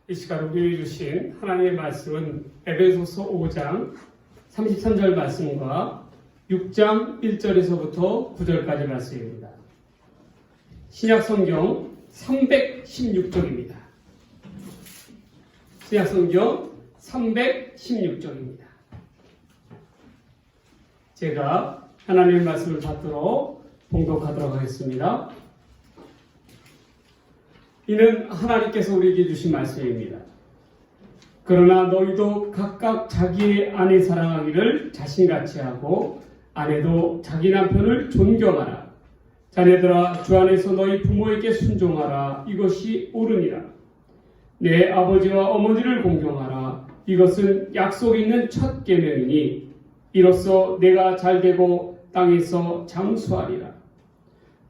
이 시간 우리에게 주신 하나님의 말씀은 에베소서 5장 33절 말씀과 6장 1절에서부터 9절까지 말씀입니다. 신약성경 316쪽입니다. 신약성경 316쪽입니다. 제가 하나님의 말씀을 받도록 봉독하도록 하겠습니다. 이는 하나님께서 우리에게 주신 말씀입니다. 그러나 너희도 각각 자기의 아내 사랑하기를 자신같이 하고 아내도 자기 남편을 존경하라. 자녀들아 주 안에서 너희 부모에게 순종하라. 이것이 옳으니라. 내 아버지와 어머니를 공경하라. 이것은 약속 있는 첫 계명이니 이로써 내가 잘되고 땅에서 장수하리라.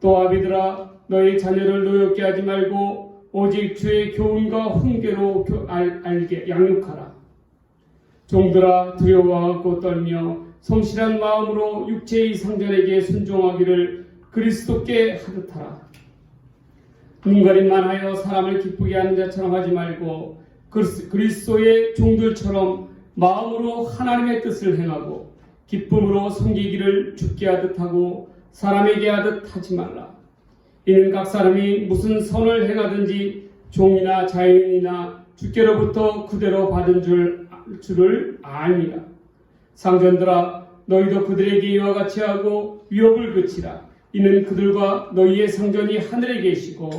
또 아비들아 너희 자녀를 노엽게 하지 말고 오직 주의 교훈과 훈계로 알게 양육하라. 종들아 두려워하고 떨며 성실한 마음으로 육체의 상전에게 순종하기를 그리스도께 하듯 하라. 눈가림만 하여 사람을 기쁘게 하는 자처럼 하지 말고 그리스도의 종들처럼 마음으로 하나님의 뜻을 행하고 기쁨으로 섬기기를 주께 하듯 하고 사람에게 하듯 하지 말라. 이는 각 사람이 무슨 선을 행하든지 종이나 자유인이나 주께로부터 그대로 받은 줄을 아니라. 상전들아 너희도 그들에게 이와 같이 하고 위협을 그치라. 이는 그들과 너희의 상전이 하늘에 계시고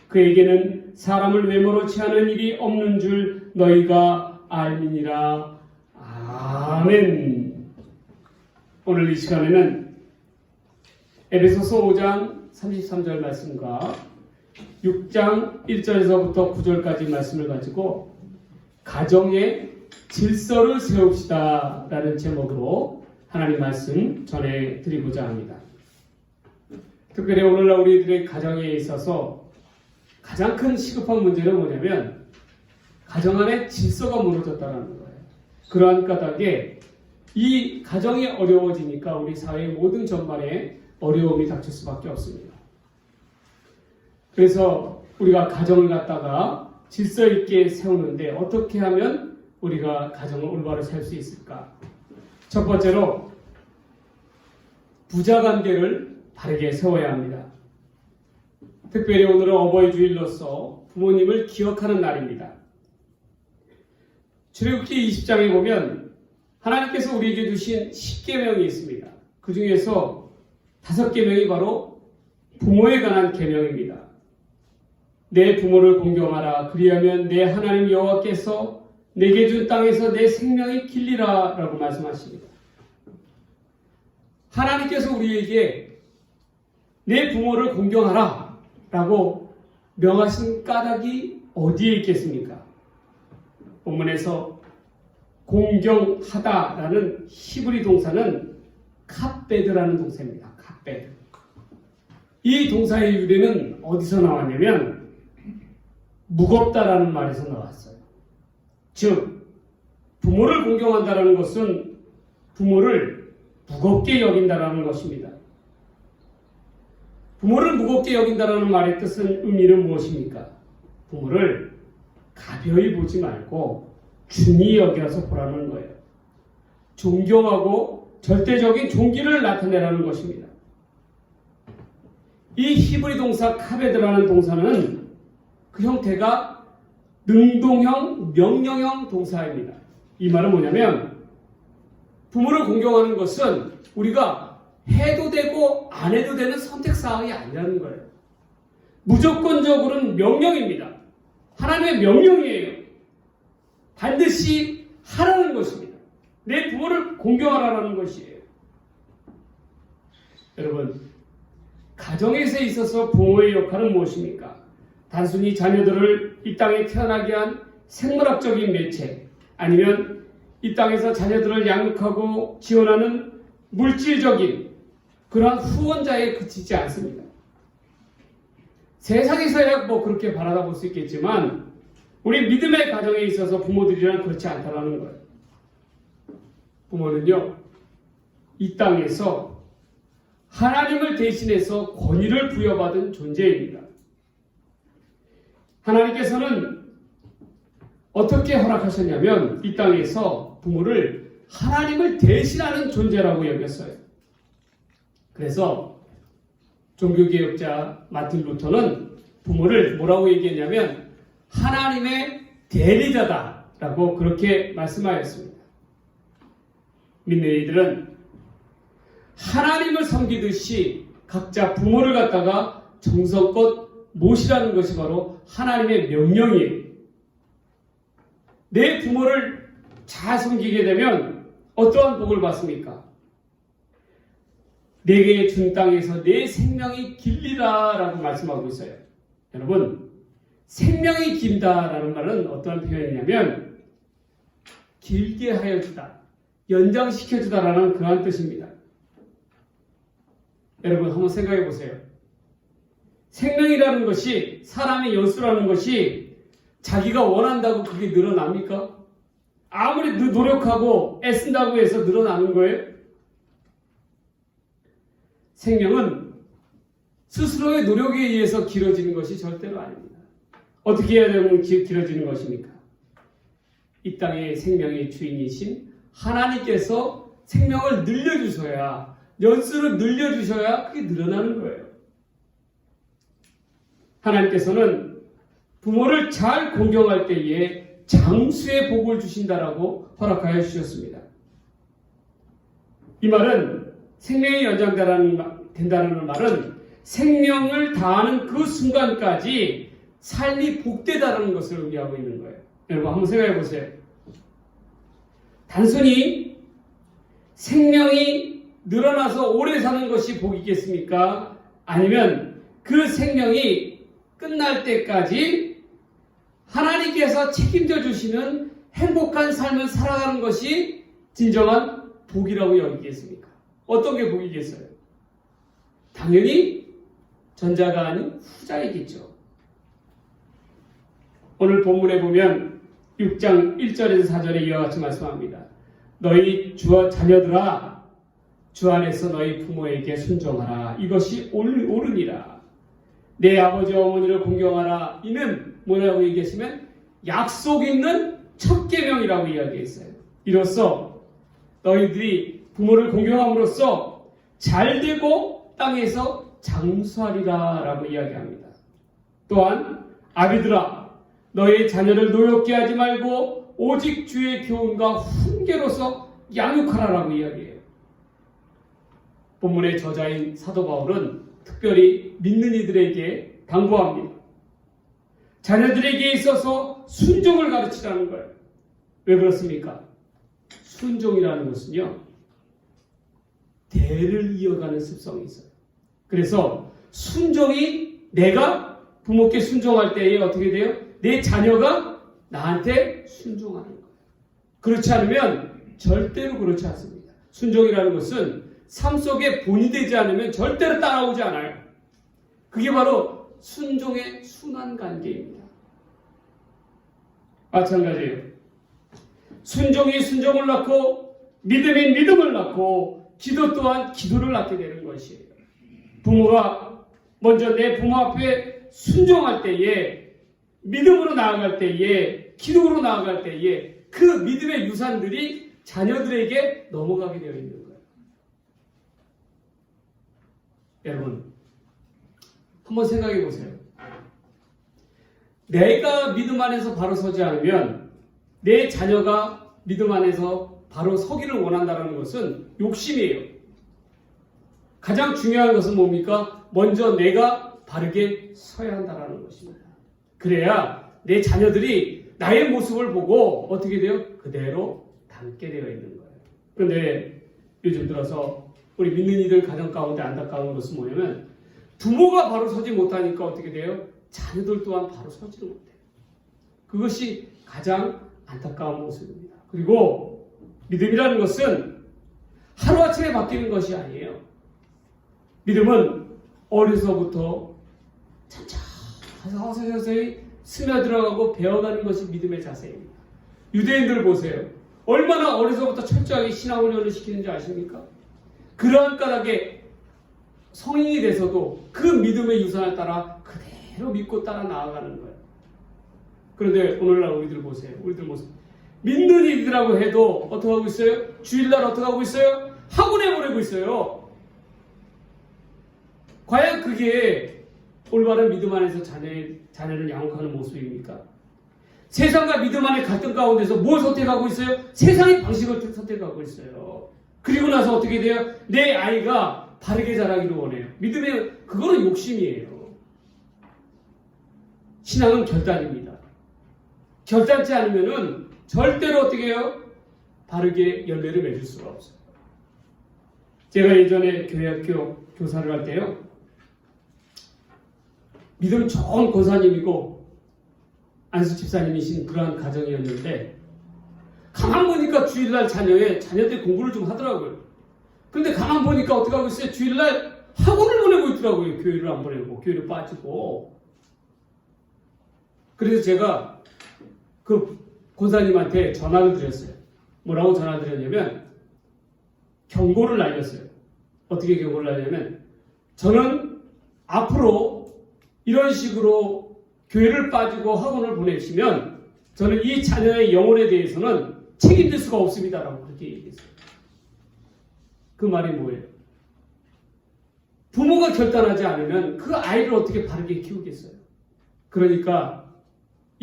그에게는 사람을 외모로 취하는 일이 없는 줄 너희가 알미니라. 아멘. 오늘 이 시간에는 에베소서 5장 33절 말씀과 6장 1절에서부터 9절까지 말씀을 가지고 가정의 질서를 세웁시다 라는 제목으로 하나님 말씀 전해드리고자 합니다. 특별히 오늘날 우리들의 가정에 있어서 가장 큰 시급한 문제는 뭐냐면 가정 안에 질서가 무너졌다는 거예요. 그러한 까닭에 이 가정이 어려워지니까 우리 사회의 모든 전반에 어려움이 닥칠 수밖에 없습니다. 그래서 우리가 가정을 갖다가 질서 있게 세우는데 어떻게 하면 우리가 가정을 올바로 세울 수 있을까? 첫 번째로 부자관계를 바르게 세워야 합니다. 특별히 오늘은 어버이 주일로서 부모님을 기억하는 날입니다. 출애굽기 20장에 보면 하나님께서 우리에게 주신 10계명이 있습니다. 그 중에서 5계명이 바로 부모에 관한 계명입니다. 내 부모를 공경하라. 그리하면 내 하나님 여호와께서 내게 준 땅에서 내 생명이 길리라 라고 말씀하십니다. 하나님께서 우리에게 내 부모를 공경하라 라고 명하신 까닭이 어디에 있겠습니까? 본문에서 공경하다라는 히브리 동사는 카베드라는 동사입니다. 카베드. 이 동사의 유래는 어디서 나왔냐면 무겁다라는 말에서 나왔어요. 즉 부모를 공경한다라는 것은 부모를 무겁게 여긴다라는 것입니다. 부모를 무겁게 여긴다라는 말의 뜻은 의미는 무엇입니까? 부모를 가벼이 보지 말고 중히 여겨서 보라는 거예요. 존경하고 절대적인 존귀를 나타내라는 것입니다. 이 히브리 동사 카베드라는 동사는 그 형태가 능동형, 명령형 동사입니다. 이 말은 뭐냐면 부모를 공경하는 것은 우리가 해도 되고 안 해도 되는 선택사항이 아니라는 거예요. 무조건적으로는 명령입니다. 하나님의 명령이에요. 반드시 하라는 것입니다. 내 부모를 공경하라는 것이에요. 여러분, 가정에서 있어서 부모의 역할은 무엇입니까? 단순히 자녀들을 이 땅에 태어나게 한 생물학적인 매체, 아니면 이 땅에서 자녀들을 양육하고 지원하는 물질적인 그러한 후원자에 그치지 않습니다. 세상에서야 그렇게 바라볼 수 있겠지만 우리 믿음의 가정에 있어서 부모들이란 그렇지 않다는 거예요. 부모는요, 이 땅에서 하나님을 대신해서 권위를 부여받은 존재입니다. 하나님께서는 어떻게 허락하셨냐면 이 땅에서 부모를 하나님을 대신하는 존재라고 여겼어요. 그래서 종교개혁자 마틴 루터는 부모를 뭐라고 얘기했냐면 하나님의 대리자다라고 그렇게 말씀하였습니다. 믿는 이들은 하나님을 섬기듯이 각자 부모를 갖다가 정성껏 모시라는 것이 바로 하나님의 명령이에요. 내 부모를 잘 섬기게 되면 어떠한 복을 받습니까? 내게 준 땅에서 내 생명이 길리라 라고 말씀하고 있어요. 여러분, 생명이 긴다라는 말은 어떠한 표현이냐면 길게 하여 주다, 연장시켜 주다라는 그러한 뜻입니다. 여러분 한번 생각해 보세요. 생명이라는 것이, 사람의 연수라는 것이 자기가 원한다고 그게 늘어납니까? 아무리 노력하고 애쓴다고 해서 늘어나는 거예요? 생명은 스스로의 노력에 의해서 길어지는 것이 절대로 아닙니다. 어떻게 해야 되면 길어지는 것입니까? 이 땅의 생명의 주인이신 하나님께서 생명을 늘려주셔야, 연수를 늘려주셔야 그게 늘어나는 거예요. 하나님께서는 부모를 잘 공경할 때에 장수의 복을 주신다라고 허락하여 주셨습니다. 이 말은 생명이 연장된다는 말은 생명을 다하는 그 순간까지 삶이 복되다라는 것을 의미하고 있는 거예요. 여러분 한번 생각해 보세요. 단순히 생명이 늘어나서 오래 사는 것이 복이겠습니까? 아니면 그 생명이 끝날 때까지 하나님께서 책임져 주시는 행복한 삶을 살아가는 것이 진정한 복이라고 여기겠습니까? 어떤 게 복이겠어요? 당연히 전자가 아닌 후자이겠죠. 오늘 본문에 보면 6장 1절에서 4절에 이와 같이 말씀합니다. 너희 자녀들아, 주 안에서 너희 부모에게 순종하라. 이것이 옳으니라. 내 아버지와 어머니를 공경하라. 이는 뭐라고 얘기했으면 약속 있는 첫 계명이라고 이야기했어요. 이로써 너희들이 부모를 공경함으로써 잘되고 땅에서 장수하리라 라고 이야기합니다. 또한 아비들아, 너희 자녀를 노엽게 하지 말고 오직 주의 교훈과 훈계로서 양육하라 라고 이야기해요. 본문의 저자인 사도 바울은 특별히 믿는 이들에게 당부합니다. 자녀들에게 있어서 순종을 가르치라는 거예요. 왜 그렇습니까? 순종이라는 것은요, 대를 이어가는 습성이 있어요. 그래서 순종이, 내가 부모께 순종할 때에 어떻게 돼요? 내 자녀가 나한테 순종하는 거예요. 그렇지 않으면 절대로 그렇지 않습니다. 순종이라는 것은 삶 속에 본이 되지 않으면 절대로 따라오지 않아요. 그게 바로 순종의 순환 관계입니다. 마찬가지예요. 순종이 순종을 낳고 믿음이 믿음을 낳고 기도 또한 기도를 낳게 되는 것이에요. 부모가 먼저 내 부모 앞에 순종할 때에, 믿음으로 나아갈 때에, 기도로 나아갈 때에 그 믿음의 유산들이 자녀들에게 넘어가게 되어 있는 거예요. 여러분 한번 생각해 보세요. 내가 믿음 안에서 바로 서지 않으면 내 자녀가 믿음 안에서 바로 서기를 원한다는 것은 욕심이에요. 가장 중요한 것은 뭡니까? 먼저 내가 바르게 서야 한다는 것입니다. 그래야 내 자녀들이 나의 모습을 보고 어떻게 돼요? 그대로 닮게 되어 있는 거예요. 그런데 요즘 들어서 우리 믿는 이들 가정 가운데 안타까운 것은 뭐냐면 부모가 바로 서지 못하니까 어떻게 돼요? 자녀들 또한 바로 서지를 못해요. 그것이 가장 안타까운 모습입니다. 그리고 믿음이라는 것은 하루아침에 바뀌는 것이 아니에요. 믿음은 어려서부터 서서히 스며들어가고 배워가는 것이 믿음의 자세입니다. 유대인들 보세요. 얼마나 어려서부터 철저하게 신앙훈련을 시키는지 아십니까? 그러한 까닭에 성인이 돼서도 그 믿음의 유산을 따라 그대로 믿고 따라 나아가는 거예요. 그런데 오늘날 우리들 보세요. 우리들 모습. 믿는 이들하고 해도 어떻게 하고 있어요? 주일날 어떻게 하고 있어요? 학원에 보내고 있어요. 과연 그게 올바른 믿음 안에서 자녀를 양육하는 모습입니까? 세상과 믿음 안의 갈등 가운데서 뭘 선택하고 있어요? 세상의 방식을 선택하고 있어요. 그리고 나서 어떻게 돼요? 내 아이가 바르게 자라기를 원해요. 믿음의 그거는 욕심이에요. 신앙은 결단입니다. 결단치 않으면은 절대로 어떻게 해요? 바르게 열매를 맺을 수가 없어요. 제가 예전에 교회학교 교사를 할 때요. 믿음 좋은 권사님이고 안수 집사님이신 그러한 가정이었는데 가만 보니까 주일날 자녀들 공부를 좀 하더라고요. 근데 가만 보니까 어떻게 하고 있어요? 주일날 학원을 보내고 있더라고요. 교회를 안 보내고 교회를 빠지고. 그래서 제가 그 권사님한테 전화를 드렸어요. 뭐라고 전화를 드렸냐면 경고를 날렸어요. 어떻게 경고를 날렸냐면 저는 앞으로 이런 식으로 교회를 빠지고 학원을 보내시면 저는 이 자녀의 영혼에 대해서는 책임질 수가 없습니다라고 그렇게 얘기했어요. 그 말이 뭐예요? 부모가 결단하지 않으면 그 아이를 어떻게 바르게 키우겠어요? 그러니까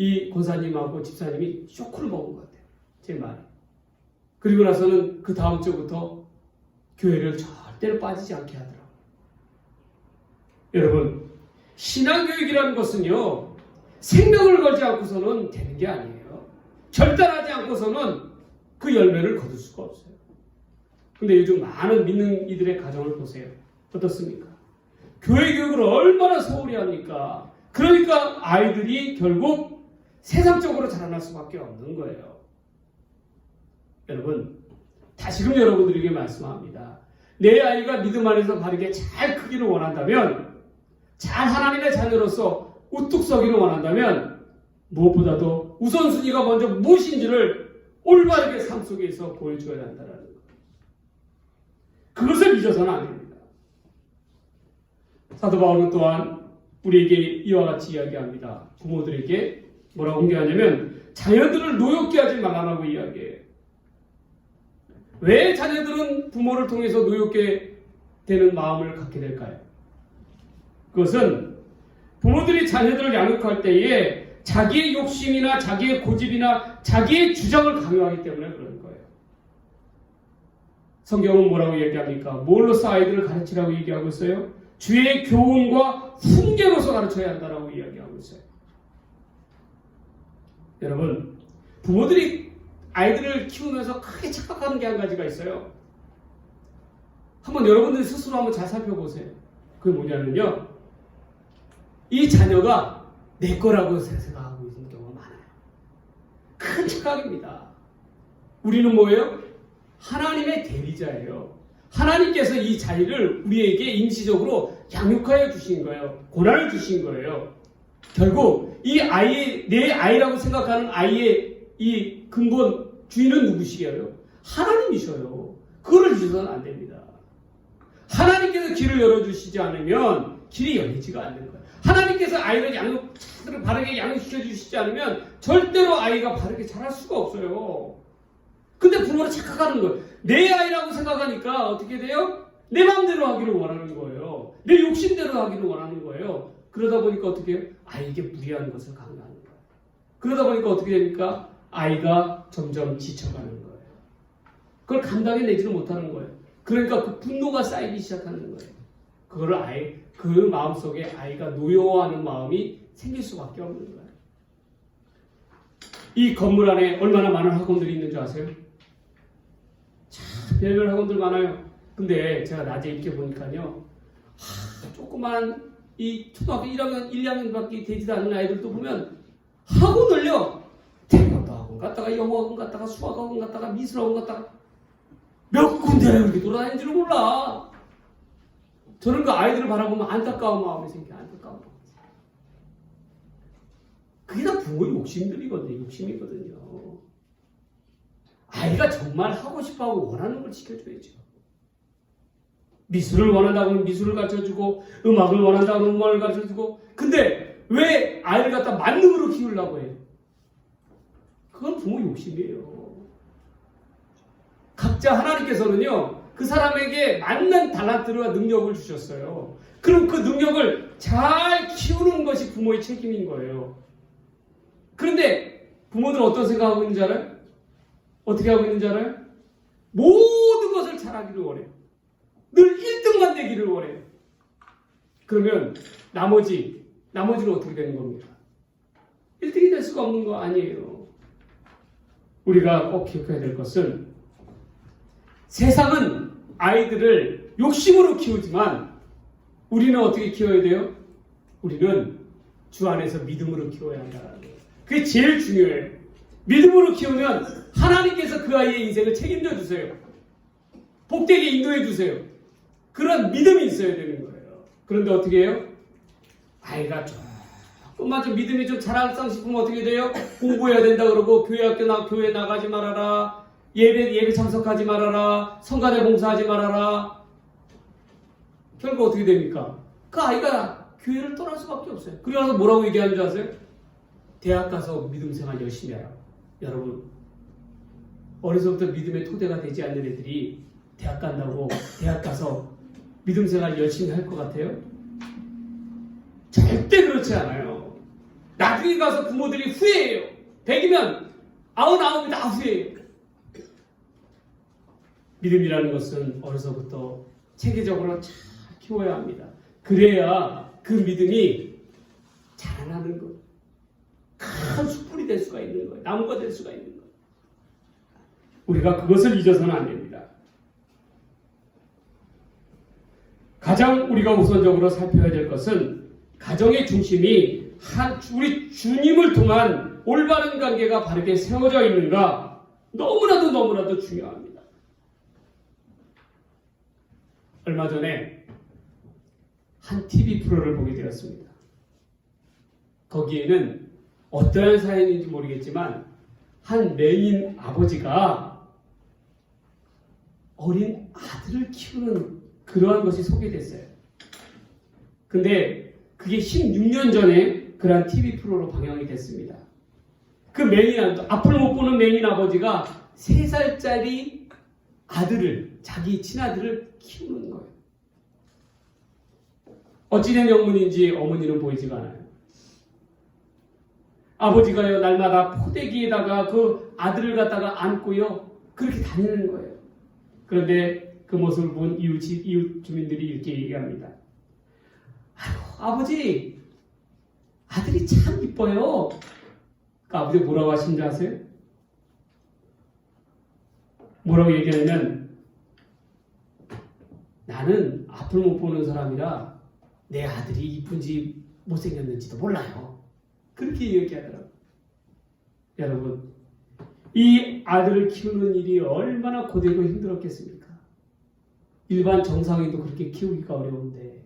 이 권사님하고 집사님이 쇼크를 먹은 것 같아요. 제 말이. 그리고 나서는 그 다음 주부터 교회를 절대로 빠지지 않게 하더라고요. 여러분, 신앙교육이라는 것은요, 생명을 걸지 않고서는 되는 게 아니에요. 결단하지 않고서는 그 열매를 거둘 수가 없어요. 근데 요즘 많은 믿는 이들의 가정을 보세요. 어떻습니까? 교회 교육을 얼마나 소홀히 합니까? 그러니까 아이들이 결국 세상적으로 자라날 수밖에 없는 거예요. 여러분, 다시금 여러분들에게 말씀합니다. 내 아이가 믿음 안에서 바르게 잘 크기를 원한다면, 잘 하나님의 자녀로서 우뚝 서기를 원한다면 무엇보다도 우선순위가 먼저 무엇인지를 올바르게 삶 속에서 보여줘야 한다는 것. 그것을 잊어서는 안 됩니다. 사도 바울은 또한 우리에게 이와 같이 이야기합니다. 부모들에게 뭐라고 공개하냐면 자녀들을 노엽게 하지 말라고 이야기해요. 왜 자녀들은 부모를 통해서 노엽게 되는 마음을 갖게 될까요? 그것은 부모들이 자녀들을 양육할 때에 자기의 욕심이나 자기의 고집이나 자기의 주장을 강요하기 때문에 그런 거예요. 성경은 뭐라고 얘기합니까? 뭘로써 아이들을 가르치라고 얘기하고 있어요? 주의 교훈과 훈계로서 가르쳐야 한다라고 이야기하고 있어요. 여러분, 부모들이 아이들을 키우면서 크게 착각하는 게 한 가지가 있어요. 한번 여러분들 스스로 한번 잘 살펴보세요. 그게 뭐냐면요, 이 자녀가 내 거라고 생각하고 있는 경우가 많아요. 큰 착각입니다. 우리는 뭐예요? 하나님의 대리자예요. 하나님께서 이 자녀를 우리에게 임시적으로 양육하여 주신 거예요. 고난을 주신 거예요. 결국 이 아이의, 내 아이라고 생각하는 아이의 이 근본 주인은 누구시게요? 하나님이셔요. 그거를 잊어서는 안 됩니다. 하나님께서 길을 열어주시지 않으면 길이 열리지가 않는 거예요. 하나님께서 아이를 바르게 양육시켜 주시지 않으면 절대로 아이가 바르게 자랄 수가 없어요. 근데 부모는 착각하는 거예요. 내 아이라고 생각하니까 어떻게 돼요? 내 마음대로 하기를 원하는 거예요. 내 욕심대로 하기를 원하는 거예요. 그러다 보니까 어떻게 해요? 아이에게 무리한 것을 강요하는 거예요. 그러다 보니까 어떻게 됩니까? 아이가 점점 지쳐가는 거예요. 그걸 감당해내지를 못하는 거예요. 그러니까 그 분노가 쌓이기 시작하는 거예요. 그거를 그 마음속에 아이가 노여워하는 마음이 생길 수밖에 없는 거예요. 이 건물 안에 얼마나 많은 학원들이 있는 줄 아세요? 참 별별 학원들 많아요. 근데 제가 낮에 이렇게 보니까요, 조그만 이 초등학교 1학년, 1학년밖에 되지도 않는 아이들도 보면 학원을요, 태권도 학원 갔다가 영어 학원 갔다가 수학 학원 갔다가 미술 학원 갔다가 몇 군데를 그렇게 돌아다니는지를 몰라. 저는 그 아이들을 바라보면 안타까운 마음이 생겨요. 안타까운 마음. 그게 다 부모의 욕심이거든요. 아이가 정말 하고 싶어하고 원하는 걸 지켜줘야죠. 미술을 원한다고 하면 미술을 가르쳐주고, 음악을 원한다고 하면 음악을 가르쳐주고. 근데 왜 아이를 갖다 만능으로 키우려고 해요? 부모 욕심이에요. 각자 하나님께서는요, 그 사람에게 맞는 달란트와 능력을 주셨어요. 그럼 그 능력을 잘 키우는 것이 부모의 책임인 거예요. 그런데 부모들은 어떤 생각하고 있는지 알아요? 어떻게 하고 있는지 알아요? 모든 것을 잘하기를 원해요. 늘 1등만 되기를 원해요. 그러면 나머지는 어떻게 되는 겁니까? 1등이 될 수가 없는 거 아니에요. 우리가 꼭 기억해야 될 것은 세상은 아이들을 욕심으로 키우지만 우리는 어떻게 키워야 돼요? 우리는 주 안에서 믿음으로 키워야 한다는 거예요. 그게 제일 중요해요. 믿음으로 키우면 하나님께서 그 아이의 인생을 책임져 주세요. 복되게 인도해 주세요. 그런 믿음이 있어야 되는 거예요. 그런데 어떻게 해요? 아이가 조금만 좀 믿음이 좀 자랑상 싶으면 어떻게 돼요? 공부해야 된다 그러고 교회 나가지 말아라. 예배 참석하지 말아라. 성가대 봉사하지 말아라. 결국 어떻게 됩니까? 그 아이가 교회를 떠날 수밖에 없어요. 그래서 뭐라고 얘기하는 줄 아세요? 대학 가서 믿음 생활 열심히 해라. 여러분, 어려서부터 믿음의 토대가 되지 않는 애들이 대학 간다고 대학 가서 믿음 생활 열심히 할 것 같아요? 절대 그렇지 않아요. 나중에 가서 부모들이 후회해요. 100이면 99이 다 후회해요. 믿음이라는 것은 어려서부터 체계적으로 잘 키워야 합니다. 그래야 그 믿음이 자라나는 것, 큰 숯불이 될 수가 있는 거예요. 나무가 될 수가 있는 거예요. 우리가 그것을 잊어서는 안 됩니다. 가장 우리가 우선적으로 살펴야 될 것은 가정의 중심이 우리 주님을 통한 올바른 관계가 바르게 세워져 있는가 너무나도 중요합니다. 얼마 전에 한 TV 프로를 보게 되었습니다. 거기에는 어떠한 사연인지 모르겠지만 한 메인 아버지가 어린 아들을 키우는 그러한 것이 소개됐어요. 근데 그게 16년 전에 그러한 TV 프로로 방영이 됐습니다. 그 앞을 못 보는 메인 아버지가 3살짜리 아들을, 자기 친아들을 키우는 거예요. 어찌된 영문인지 어머니는 보이지가 않아요. 아버지가요, 날마다 포대기에다가 그 아들을 갖다가 안고요, 그렇게 다니는 거예요. 그런데 그 모습을 본 이웃 주민들이 이렇게 얘기합니다. 아이고, 아버지, 아들이 참 이뻐요. 그 아버지 뭐라고 하신지 아세요? 뭐라고 얘기하냐면, 나는 앞을 못 보는 사람이라 내 아들이 이쁜지 못생겼는지도 몰라요. 그렇게 얘기하더라고요. 여러분, 이 아들을 키우는 일이 얼마나 고되고 힘들었겠습니까? 일반 정상인도 그렇게 키우기가 어려운데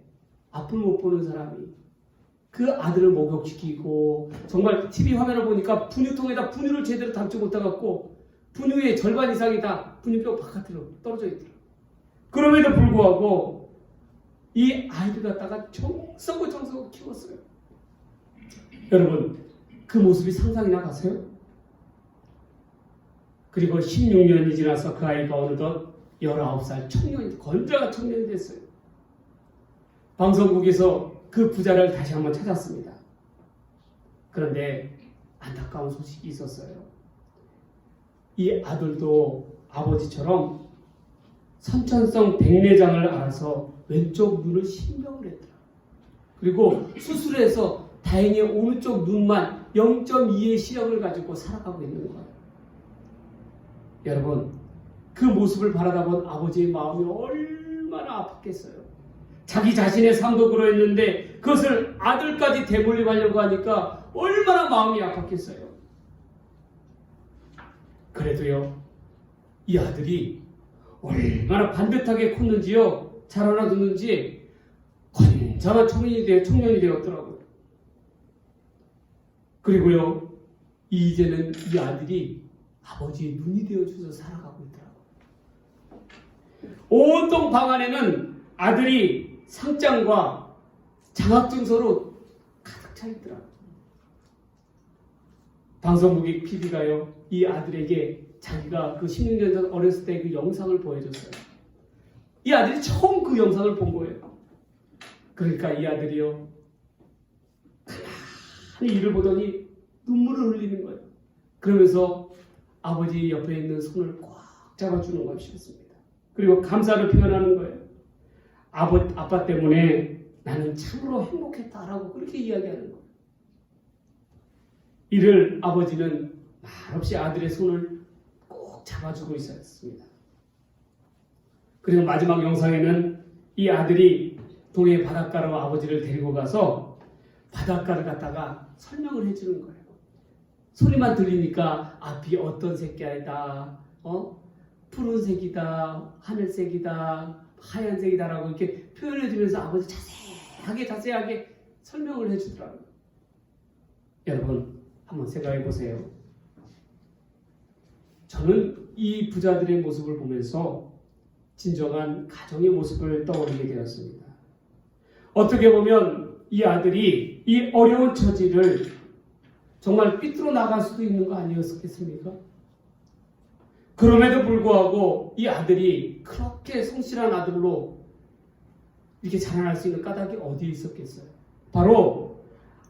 앞을 못 보는 사람이 그 아들을 목욕시키고, 정말 TV 화면을 보니까 분유통에다 분유를 제대로 담지 못해갖고 분유의 절반 이상이 다 분유병 바깥으로 떨어져 있더라고요. 그럼에도 불구하고 이 아이를 갖다가 정성고 키웠어요. 여러분, 그 모습이 상상이나 가세요? 그리고 16년이 지나서 그 아이가 어느덧 19살 청년이, 건장한 청년이 됐어요. 방송국에서 그 부자를 다시 한번 찾았습니다. 그런데 안타까운 소식이 있었어요. 이 아들도 아버지처럼 선천성 백내장을 앓아서 왼쪽 눈을 신경을 했더라. 그리고 수술해서 다행히 오른쪽 눈만 0.2의 시력을 가지고 살아가고 있는 거예요. 여러분, 그 모습을 바라다 본 아버지의 마음이 얼마나 아팠겠어요. 자기 자신의 삶도 그러했는데 그것을 아들까지 대물림하려고 하니까 얼마나 마음이 아팠겠어요. 그래도요, 이 아들이 얼마나 반듯하게 컸는지요, 자라나뒀는지 건전한 청년이 되었더라고요. 그리고요, 이제는 이 아들이 아버지의 눈이 되어줘서 살아가고 있더라고요. 온통 방 안에는 아들이 상장과 장학증서로 가득 차 있더라고요. 방송국의 PD가요, 이 아들에게 자기가 그 16년 전 어렸을 때 그 영상을 보여줬어요. 이 아들이 처음 그 영상을 본 거예요. 그러니까 이 아들이요, 가만히 이를 보더니 눈물을 흘리는 거예요. 그러면서 아버지 옆에 있는 손을 꽉 잡아주는 것이었습니다. 그리고 감사를 표현하는 거예요. 아빠 때문에 나는 참으로 행복했다라고 그렇게 이야기하는 거예요. 이를 아버지는 말없이 아들의 손을 꼭 잡아주고 있었습니다. 그리고 마지막 영상에는 이 아들이 동해 바닷가로 아버지를 데리고 가서 바닷가를 갖다가 설명을 해주는 거예요. 소리만 들리니까 앞이 어떤 색깔이다, 푸른색이다, 하늘색이다, 하얀색이다라고 이렇게 표현해주면서 아버지 자세하게 설명을 해주더라고요. 여러분 한번 생각해 보세요. 저는 이 부자들의 모습을 보면서 진정한 가정의 모습을 떠올리게 되었습니다. 어떻게 보면 이 아들이 이 어려운 처지를 정말 삐뚤어 나갈 수도 있는 거 아니었겠습니까? 그럼에도 불구하고 이 아들이 그렇게 성실한 아들로 이렇게 자라날 수 있는 까닭이 어디에 있었겠어요? 바로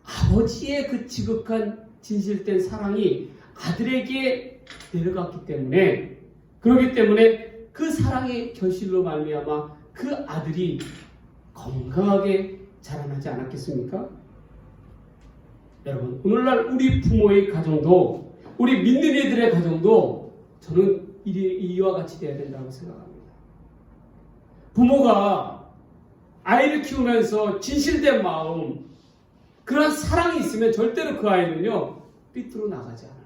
아버지의 그 지극한 진실된 사랑이 아들에게 내려갔기 때문에, 그렇기 때문에 그 사랑의 결실로 말미암아 그 아들이 건강하게 자라나지 않았겠습니까? 여러분, 오늘날 우리 부모의 가정도, 우리 믿는 이들의 가정도 저는 이와 같이 돼야 된다고 생각합니다. 부모가 아이를 키우면서 진실된 마음, 그런 사랑이 있으면 절대로 그 아이는요 삐뚤어 나가지 않아요.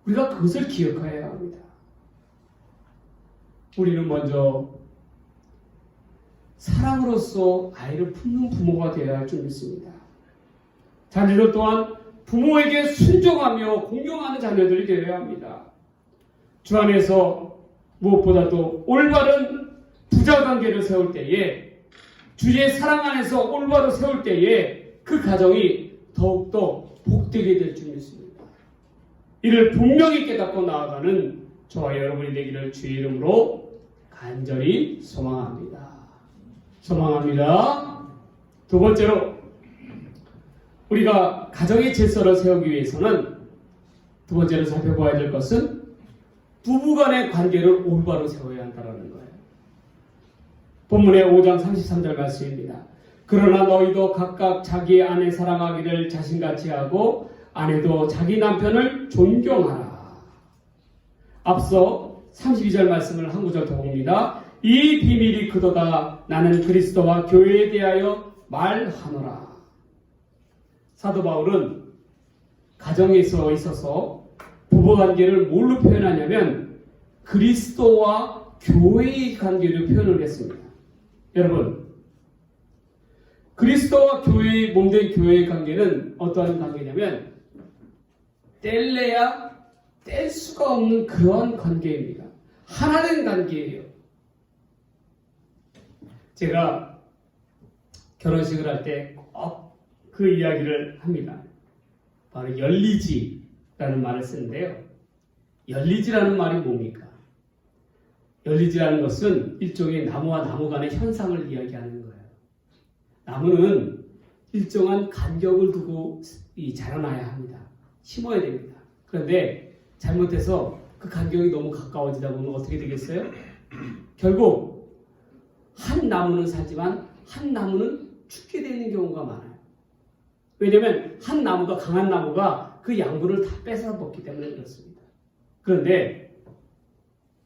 우리가 그것을 기억해야 합니다. 우리는 먼저 사랑으로서 아이를 품는 부모가 되어야 할 줄 믿습니다. 자녀들 또한 부모에게 순종하며 공경하는 자녀들이 되어야 합니다. 주 안에서 무엇보다도 올바른 부자관계를 세울 때에, 주의 사랑 안에서 올바로 세울 때에 그 가정이 더욱더 복되게 될 줄 믿습니다. 이를 분명히 깨닫고 나아가는 저와 여러분이 되기를 주의 이름으로 간절히 소망합니다. 두 번째로, 우리가 가정의 질서를 세우기 위해서는 두 번째로 살펴봐야 될 것은 부부간의 관계를 올바로 세워야 한다는 거예요. 본문의 5장 33절 말씀입니다. 그러나 너희도 각각 자기 아내 사랑하기를 자신같이 하고 아내도 자기 남편을 존경하라. 앞서 32절 말씀을 한 구절 더 봅니다. 이 비밀이 그도다. 나는 그리스도와 교회에 대하여 말하노라. 사도 바울은 가정에서 있어서 부부관계를 뭘로 표현하냐면 그리스도와 교회의 관계를 표현을 했습니다. 여러분, 그리스도와 교회의 몸된 교회의 관계는 어떠한 관계냐면 뗄래야 뗄 수가 없는 그런 관계입니다. 하나된 관계예요. 제가 결혼식을 할 때 꼭 그 이야기를 합니다. 바로 열리지라는 말을 쓰는데요. 열리지라는 말이 뭡니까? 열리지라는 것은 일종의 나무와 나무 간의 현상을 이야기하는 거예요. 나무는 일정한 간격을 두고 자라나야 합니다. 심어야 됩니다. 그런데 잘못해서 그 간격이 너무 가까워지다 보면 어떻게 되겠어요? 결국 한 나무는 살지만 한 나무는 죽게 되는 경우가 많아요. 왜냐하면 한 나무가, 강한 나무가 그 양분을 다 뺏어 먹기 때문에 그렇습니다. 그런데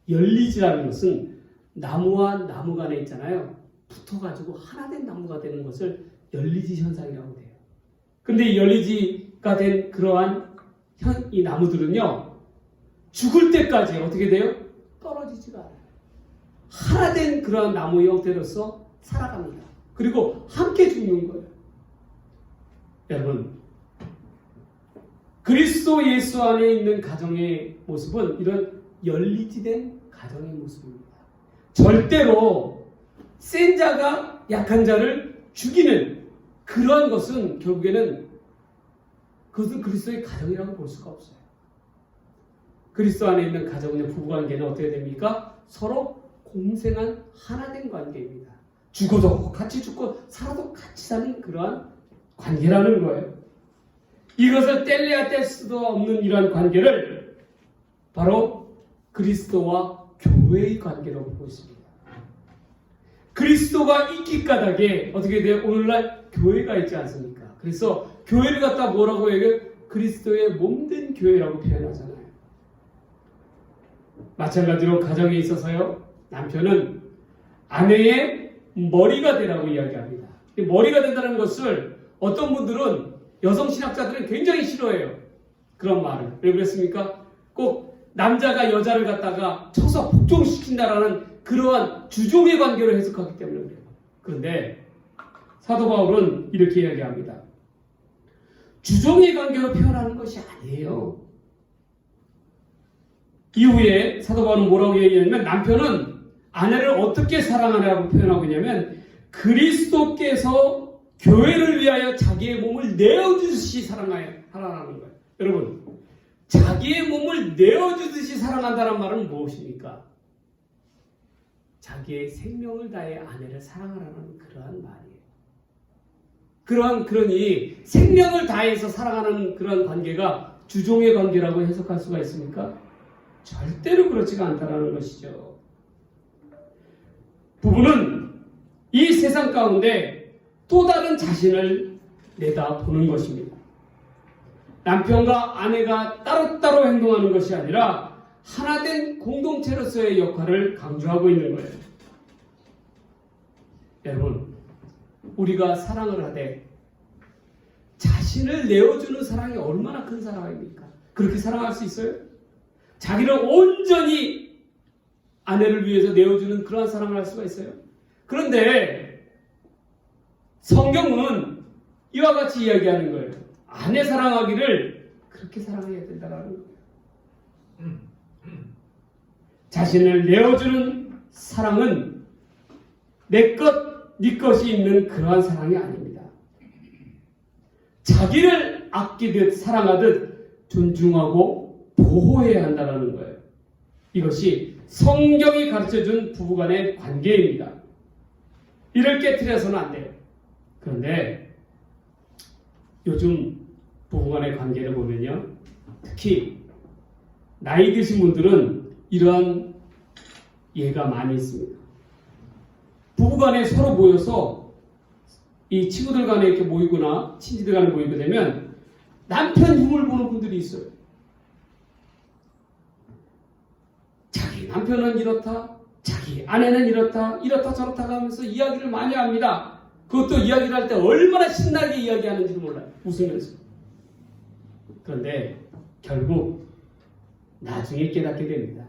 열리지라는 것은 나무와 나무 간에 있잖아요. 붙어가지고 하나된 나무가 되는 것을 열리지 현상이라고 해요. 근데 이 열리지가 된 그러한 이 나무들은요, 죽을 때까지 어떻게 돼요? 떨어지지가 않아요. 하나된 그러한 나무 형태로서 살아갑니다. 그리고 함께 죽는 거예요. 여러분, 그리스도 예수 안에 있는 가정의 모습은 이런 열리지 된 가정의 모습입니다. 절대로 센 자가 약한 자를 죽이는 그러한 것은 결국에는 그것은 그리스도의 가정이라고 볼 수가 없어요. 그리스도 안에 있는 가정은 부부관계는 어떻게 됩니까? 서로 공생한 하나된 관계입니다. 죽어도 같이 죽고 살아도 같이 사는 그러한 관계라는 거예요. 이것을 뗄래야 뗄 수도 없는 이러한 관계를 바로 그리스도와 교회의 관계로 보고 있습니다. 그리스도가 있기 까닭에 어떻게 돼요? 오늘날 교회가 있지 않습니까? 그래서 교회를 갖다 뭐라고 얘기해요? 그리스도의 몸된 교회라고 표현하잖아요. 마찬가지로 가정에 있어서요, 남편은 아내의 머리가 되라고 이야기합니다. 머리가 된다는 것을 어떤 분들은 여성 신학자들은 굉장히 싫어해요. 그런 말을. 왜 그랬습니까? 꼭 남자가 여자를 갖다가 쳐서 복종시킨다라는 그러한 주종의 관계로 해석하기 때문에 그래요. 그런데 사도 바울은 이렇게 이야기합니다. 주종의 관계로 표현하는 것이 아니에요. 이후에 사도 바울은 뭐라고 얘기하냐면 남편은 아내를 어떻게 사랑하냐고 표현하고 있냐면 그리스도께서 교회를 위하여 자기의 몸을 내어주듯이 사랑하라는 거예요. 여러분, 자기의 몸을 내어주듯이 사랑한다는 말은 무엇입니까? 자기의 생명을 다해 아내를 사랑하라는 그러한 말이에요. 그러니 생명을 다해서 사랑하는 그런 관계가 주종의 관계라고 해석할 수가 있습니까? 절대로 그렇지가 않다는 것이죠. 부부는 이 세상 가운데 또 다른 자신을 내다보는 것입니다. 남편과 아내가 따로따로 행동하는 것이 아니라 하나된 공동체로서의 역할을 강조하고 있는 거예요. 여러분, 우리가 사랑을 하되 자신을 내어주는 사랑이 얼마나 큰 사랑입니까? 그렇게 사랑할 수 있어요? 자기를 온전히 아내를 위해서 내어주는 그러한 사랑을 할 수가 있어요? 그런데 성경은 이와 같이 이야기하는 거예요. 아내 사랑하기를 그렇게 사랑해야 된다는 거예요. 자신을 내어주는 사랑은 내 것, 네 것이 있는 그러한 사랑이 아닙니다. 자기를 아끼듯 사랑하듯 존중하고 보호해야 한다는 거예요. 이것이 성경이 가르쳐준 부부간의 관계입니다. 이를 깨트려서는 안 돼요. 그런데 요즘 부부간의 관계를 보면요, 특히 나이 드신 분들은 이러한 예가 많이 있습니다. 부부간에 서로 모여서 이 친구들 간에 이렇게 모이거나 친지들 간에 모이게 되면 남편 흉을 보는 분들이 있어요. 자기 남편은 이렇다, 자기 아내는 이렇다 저렇다 하면서 이야기를 많이 합니다. 그것도 이야기를 할 때 얼마나 신나게 이야기하는지도 몰라요. 웃으면서. 그런데 결국 나중에 깨닫게 됩니다.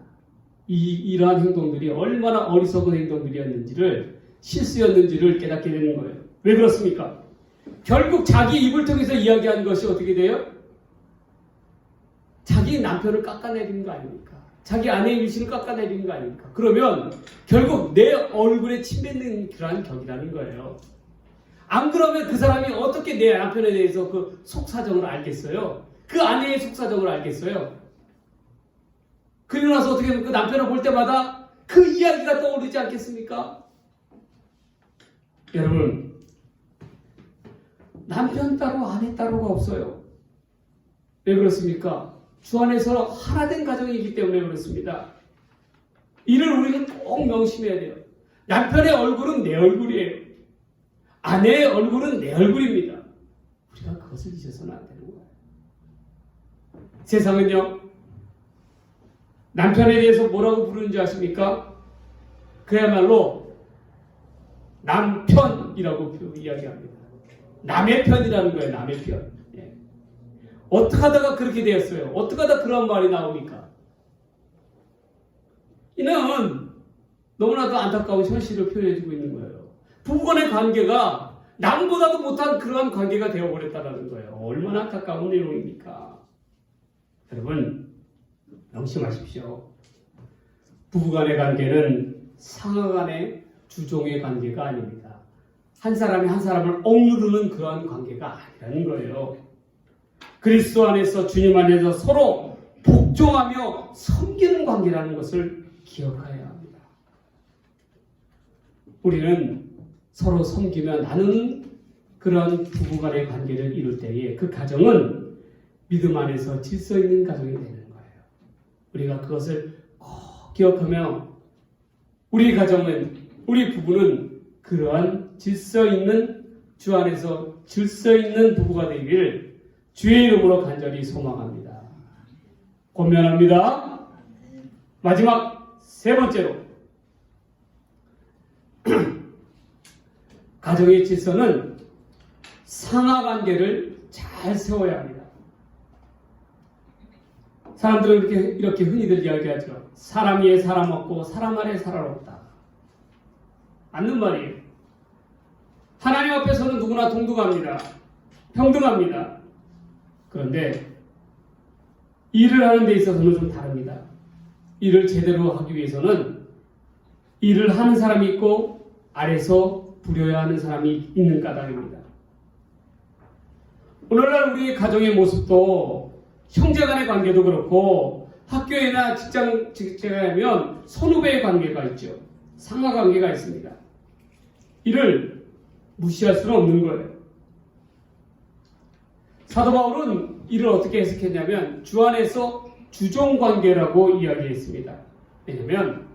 이러한 행동들이 얼마나 어리석은 행동들이었는지를, 실수였는지를 깨닫게 되는 거예요. 왜 그렇습니까? 결국 자기 입을 통해서 이야기하는 것이 어떻게 돼요? 자기 남편을 깎아내리는 거 아닙니까? 자기 아내의 일신을 깎아내리는 거 아닙니까? 그러면 결국 내 얼굴에 침 뱉는 그러한 격이라는 거예요. 안 그러면 그 사람이 어떻게 내 남편에 대해서 그 속사정을 알겠어요? 그 아내의 속사정을 알겠어요? 그리고 나서 어떻게 하면 그 남편을 볼 때마다 그 이야기가 떠오르지 않겠습니까? 여러분, 남편 따로 아내 따로가 없어요. 왜 그렇습니까? 주 안에서 하나된 가정이기 때문에 그렇습니다. 이를 우리는 꼭 명심해야 돼요. 남편의 얼굴은 내 얼굴이에요. 아내의 얼굴은 내 얼굴입니다. 우리가 그것을 잊어서는 안 되는 거예요. 세상은요, 남편에 대해서 뭐라고 부르는지 아십니까? 그야말로 남편이라고 이야기합니다. 남의 편이라는 거예요. 남의 편. 예. 어떻게 하다가 그렇게 되었어요? 어떻게 하다 그런 말이 나옵니까? 이는 너무나도 안타까운 현실을 표현해주고 있는 거예요. 부부간의 관계가 남보다도 못한 그러한 관계가 되어버렸다는 거예요. 얼마나 안타까운 내용입니까? 여러분, 명심하십시오. 부부간의 관계는 상하간의 주종의 관계가 아닙니다. 한 사람이 한 사람을 억누르는 그러한 관계가 아니라는 거예요. 그리스도 안에서 주님 안에서 서로 복종하며 섬기는 관계라는 것을 기억해야 합니다. 우리는 서로 섬기며 나누는 그런 부부간의 관계를 이룰 때에 그 가정은 믿음 안에서 질서 있는 가정이 되는 거예요. 우리가 그것을 꼭 기억하며 우리 가정은, 우리 부부는 그러한 질서 있는, 주 안에서 질서 있는 부부가 되기를 주의 이름으로 간절히 소망합니다. 권면합니다. 마지막 세 번째로 가정의 질서는 상하관계를 잘 세워야 합니다. 사람들은 이렇게 흔히들 이야기하죠. 사람 위에 사람 없고 사람 아래 사람 없다. 맞는 말이에요. 하나님 앞에서는 누구나 동등합니다. 평등합니다. 그런데 일을 하는 데 있어서는 좀 다릅니다. 일을 제대로 하기 위해서는 일을 하는 사람이 있고 아래서 부려야 하는 사람이 있는 까닭입니다. 오늘날 우리 가정의 모습도 형제 간의 관계도 그렇고 학교에나 직장에 가면 선후배의 관계가 있죠. 상하 관계가 있습니다. 이를 무시할 수는 없는 거예요. 사도 바울은 이를 어떻게 해석했냐면 주 안에서 주종관계라고 이야기했습니다. 왜냐하면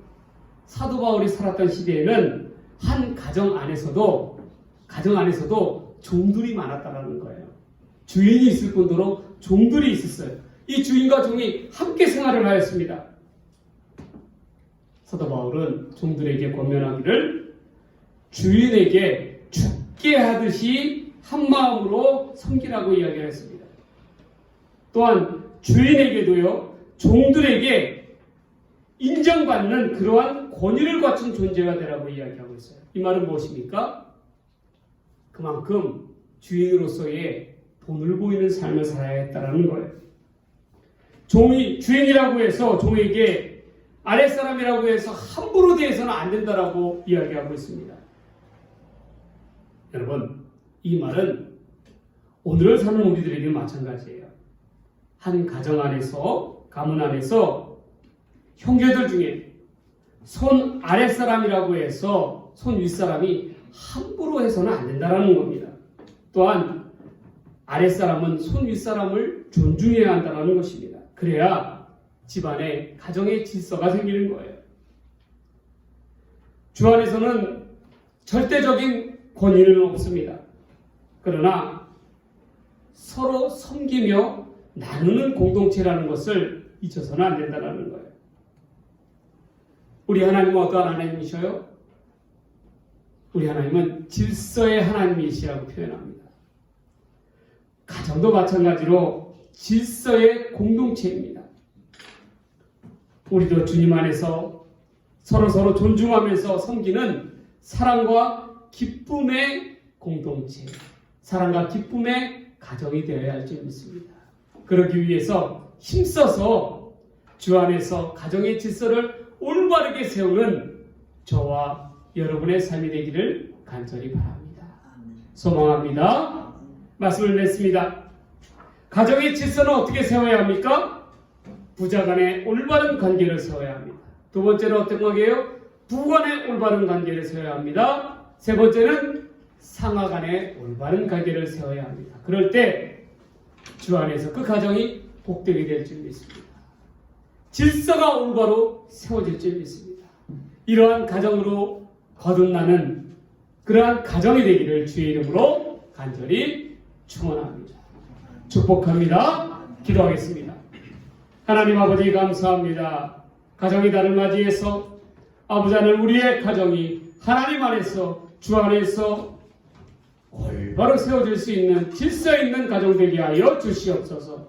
사도 바울이 살았던 시대에는 한 가정 안에서도 종들이 많았다는 거예요. 주인이 있을 뿐더러 종들이 있었어요. 이 주인과 종이 함께 생활을 하였습니다. 사도 바울은 종들에게 권면하기를 주인에게 죽게 하듯이 한 마음으로 섬기라고 이야기를 했습니다. 또한 주인에게도요, 종들에게 인정받는 그러한 권위를 갖춘 존재가 되라고 이야기하고 있어요. 이 말은 무엇입니까? 그만큼 주인으로서의 본을 보이는 삶을 살아야 했다는 거예요. 종이 주인이라고 해서 종에게 아랫사람이라고 해서 함부로 대해서는 안 된다라고 이야기하고 있습니다. 여러분, 이 말은 오늘 사는 우리들에게 마찬가지예요. 한 가정 안에서, 가문 안에서 형제들 중에 손 아랫사람이라고 해서 손 윗사람이 함부로 해서는 안 된다는 겁니다. 또한 아랫사람은 손 윗사람을 존중해야 한다는 것입니다. 그래야 집안에 가정의 질서가 생기는 거예요. 주 안에서는 절대적인 권위는 없습니다. 그러나 서로 섬기며 나누는 공동체라는 것을 잊어서는 안 된다는 거예요. 우리 하나님은 어떠한 하나님이셔요? 우리 하나님은 질서의 하나님이시라고 표현합니다. 가정도 마찬가지로 질서의 공동체입니다. 우리도 주님 안에서 서로 존중하면서 섬기는 사랑과 기쁨의 공동체, 사랑과 기쁨의 가정이 되어야 할 줄 믿습니다. 그러기 위해서 힘써서 주 안에서 가정의 질서를 올바르게 세우는 저와 여러분의 삶이 되기를 간절히 바랍니다. 소망합니다. 말씀을 맺습니다. 가정의 질서는 어떻게 세워야 합니까? 부자 간의 올바른 관계를 세워야 합니다. 두 번째는 어떤 관계예요? 부부 간의 올바른 관계를 세워야 합니다. 세 번째는 상하 간의 올바른 관계를 세워야 합니다. 그럴 때 주 안에서 그 가정이 복되게 될 줄 믿습니다. 질서가 올바로 세워질 줄 믿습니다. 이러한 가정으로 거듭나는 그러한 가정이 되기를 주의 이름으로 간절히 축원합니다. 축복합니다. 기도하겠습니다. 하나님 아버지 감사합니다. 가정의 달을 맞이해서 아버지 하나님 우리의 가정이 하나님 안에서 주 안에서 올바로 세워질 수 있는 질서 있는 가정 되게 하여 주시옵소서.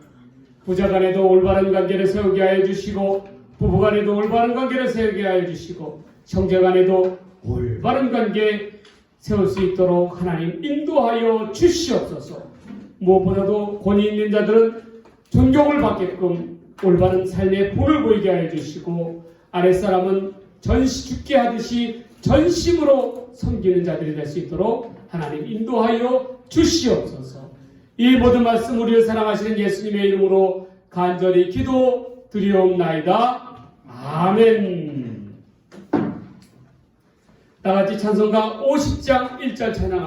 부자 간에도 올바른 관계를 세우게 하여 주시고 부부 간에도 올바른 관계를 세우게 하여 주시고 형제 간에도 올바른 관계 세울 수 있도록 하나님 인도하여 주시옵소서. 무엇보다도 권위 있는 자들은 존경을 받게끔 올바른 삶의 본을 보이게 하여 주시고 아랫사람은 죽게 하듯이 전심으로 섬기는 자들이 될 수 있도록 하나님 인도하여 주시옵소서. 이 모든 말씀 우리를 사랑하시는 예수님의 이름으로 간절히 기도드리옵나이다. 아멘. 다같이 찬송가 50장 1절 찬양